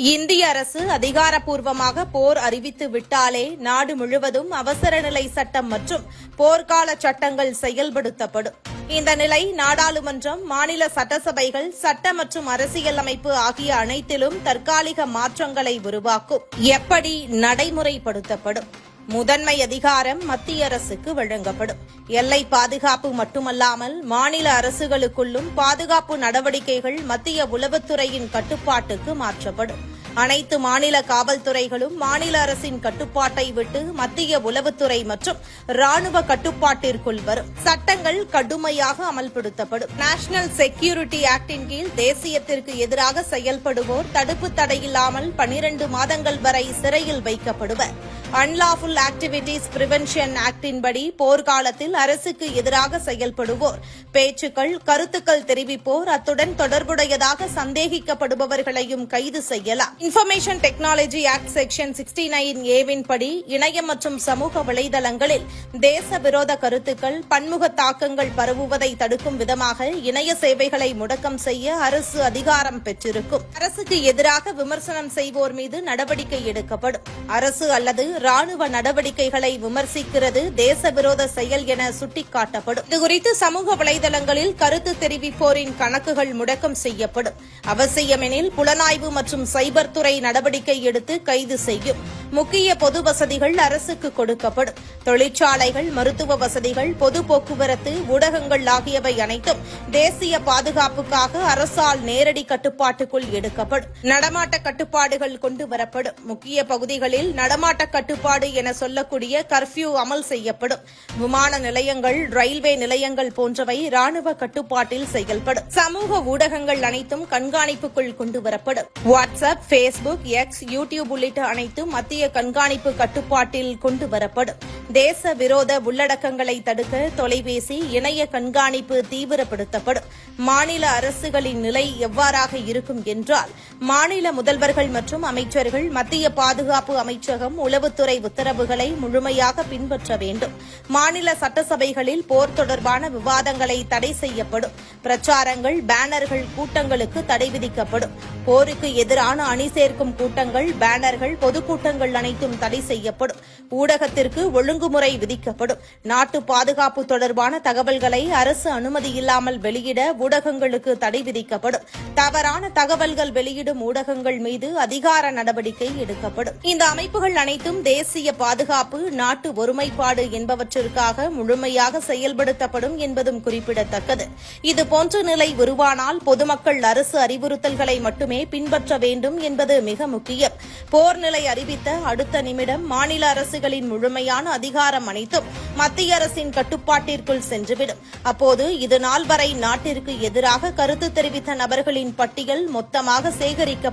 இந்திய அரசு அதிகாரப்பூர்வமாக போர் அறிவித்து விட்டாலே நாடு முழுவதும் அவசர நிலை சட்டம் மற்றும் போர்க்கால சட்டங்கள் செயல்படுத்தப்படும். இந்த நிலை நாடாளுமன்றம், மாநில சட்டசபைகள், சட்ட மற்றும் அரசியல் அமைப்பு ஆகிய அனைத்திலும் தற்காலிக மாற்றங்களை உருவாக்கும். எப்படி நடைமுறைப்படுத்தப்படும்? முதன்மை அதிகாரம் மத்திய அரசுக்கு வழங்கப்படும். எல்லை பாதுகாப்பு மட்டுமல்லாமல் மாநில அரசுகளுக்குள்ளும் பாதுகாப்பு நடவடிக்கைகள் மத்திய உளவுத்துறையின் கட்டுப்பாட்டுக்கு மாற்றப்படும். அனைத்து மாநில காவல்துறைகளும் மாநில அரசின் கட்டுப்பாட்டை விட்டு மத்திய உளவுத்துறை மற்றும் ராணுவ கட்டுப்பாட்டிற்குள் வரும். சட்டங்கள் கடுமையாக அமல்படுத்தப்படும். நேஷனல் செக்யூரிட்டி ஆக்டின் கீழ் தேசியத்திற்கு எதிராக செயல்படுவோர் தடுப்பு தடையில்லாமல் 12 மாதங்கள் வரை சிறையில் வைக்கப்படுவர். அன்லாஃபுல் ஆக்டிவிட்டீஸ் பிரிவென்ஷன் ஆக்டின்படி போர்க்காலத்தில் அரசுக்கு எதிராக செயல்படுவோர், பேச்சுக்கள், கருத்துக்கள் தெரிவிப்போர், அத்துடன் தொடர்புடையதாக சந்தேகிக்கப்படுபவர்களையும் கைது செய்யலாம். Information technology act section 69A படி இணையம் மற்றும் சமூக வலைதளங்களில் தேச விரோத கருத்துக்கள், பன்முக தாக்கங்கள் பரவுவதை தடுக்கும் விதமாக இணைய சேவைகளை முடக்கம் செய்ய அரசு அதிகாரம் பெற்றிருக்கும். அரசுக்கு எதிராக விமர்சனம் செய்வோர் மீது நடவடிக்கை எடுக்கப்படும். அரசு அல்லது ராணுவ நடவடிக்கைகளை விமர்சிக்கிறது தேச விரோத செயல் என சுட்டிக்காட்டப்படும். இதுகுறித்து சமூக வலைதளங்களில் கருத்து தெரிவிப்போரின் கணக்குகள் முடக்கம் செய்யப்படும். அவசியமெனில் புலனாய்வு மற்றும் சைபர் துறை நடவடிக்கை எடுத்து கைது செய்யும். முக்கிய பொது வசதிகள் அரசுக்கு கொடுக்கப்படும். தொழிற்சாலைகள், மருத்துவ வசதிகள், பொது போக்குவரத்து, ஊடகங்கள் ஆகியவை அனைத்தும் தேசிய பாதுகாப்புக்காக அரசால் நேரடி கட்டுப்பாட்டுக்குள் எடுக்கப்படும். நடமாட்ட கட்டுப்பாடுகள் கொண்டுவரப்படும். முக்கிய பகுதிகளில் நடமாட்ட கட்டுப்பாடு என சொல்லக்கூடிய கர்ஃபியூ அமல் செய்யப்படும். விமான நிலையங்கள், ரயில்வே நிலையங்கள் போன்றவை ராணுவ கட்டுப்பாட்டில் செயல்படும். சமூக ஊடகங்கள் அனைத்தும் கண்காணிப்புக்குள் கொண்டுவரப்படும். வாட்ஸ்அப், பேஸ்புக், எக்ஸ், யூடியூப் உள்ளிட்ட அனைத்தும் மத்திய கண்காணிப்பு கட்டுப்பாட்டில் கொண்டுவரப்படும். தேச விரோத உள்ளடக்கங்களை தடுக்க தொலைபேசி, இணைய கண்காணிப்பு தீவிரப்படுத்தப்படும். மாநில அரசுகளின் நிலை எவ்வாறாக இருக்கும் என்றால், மாநில முதல்வர்கள் மற்றும் அமைச்சர்கள் மத்திய பாதுகாப்பு அமைச்சகம், உளவுத்துறை உத்தரவுகளை முழுமையாக பின்பற்ற வேண்டும். மாநில சட்டசபைகளில் போர் தொடர்பான விவாதங்களை தடை செய்யப்படும். பிரச்சாரங்கள், பேனர்கள், கூட்டங்களுக்கு தடை விதிக்கப்படும். போருக்கு எதிரான அணி சேர்க்கும் கூட்டங்கள், பேனர்கள், பொதுக்கூட்டங்கள் அனைத்தும் தடை செய்யப்படும். ஊடகத்திற்கு ஒழுங்குமுறை விதிக்கப்படும். நாட்டு பாதுகாப்பு தொடர்பான தகவல்களை அரசு அனுமதியில்லாமல் வெளியிட ஊடகங்களுக்கு தடை விதிக்கப்படும். தவறான தகவல்கள் வெளியிடும் ஊடகங்கள் மீது அதிகார நடவடிக்கை எடுக்கப்படும். இந்த அமைப்புகள் அனைத்தும் தேசிய பாதுகாப்பு, நாட்டு ஒருமைப்பாடு என்பவற்றிற்காக முழுமையாக செயல்படுத்தப்படும் என்பதும் குறிப்பிடத்தக்கது. இதுபோன்ற நிலை உருவானால் பொதுமக்கள் அரசு அறிவுறுத்தல்களை மட்டுமே பின்பற்ற வேண்டும் என்பது மிக முக்கியம். போர் நிலை அறிவித்த அடுத்த நிமிடம் மாநில அரசுகளின் முழுமையான அதிகாரம் அனைத்தும் மத்திய அரசின் கட்டுப்பாட்டிற்குள் சென்றுவிடும். அப்போது இது நாள் வரை நாட்டிற்கு எதிராக கருத்து தெரிவித்த நபர்களின் பட்டியல் மொத்தமாக சேகரிக்கப்படும்.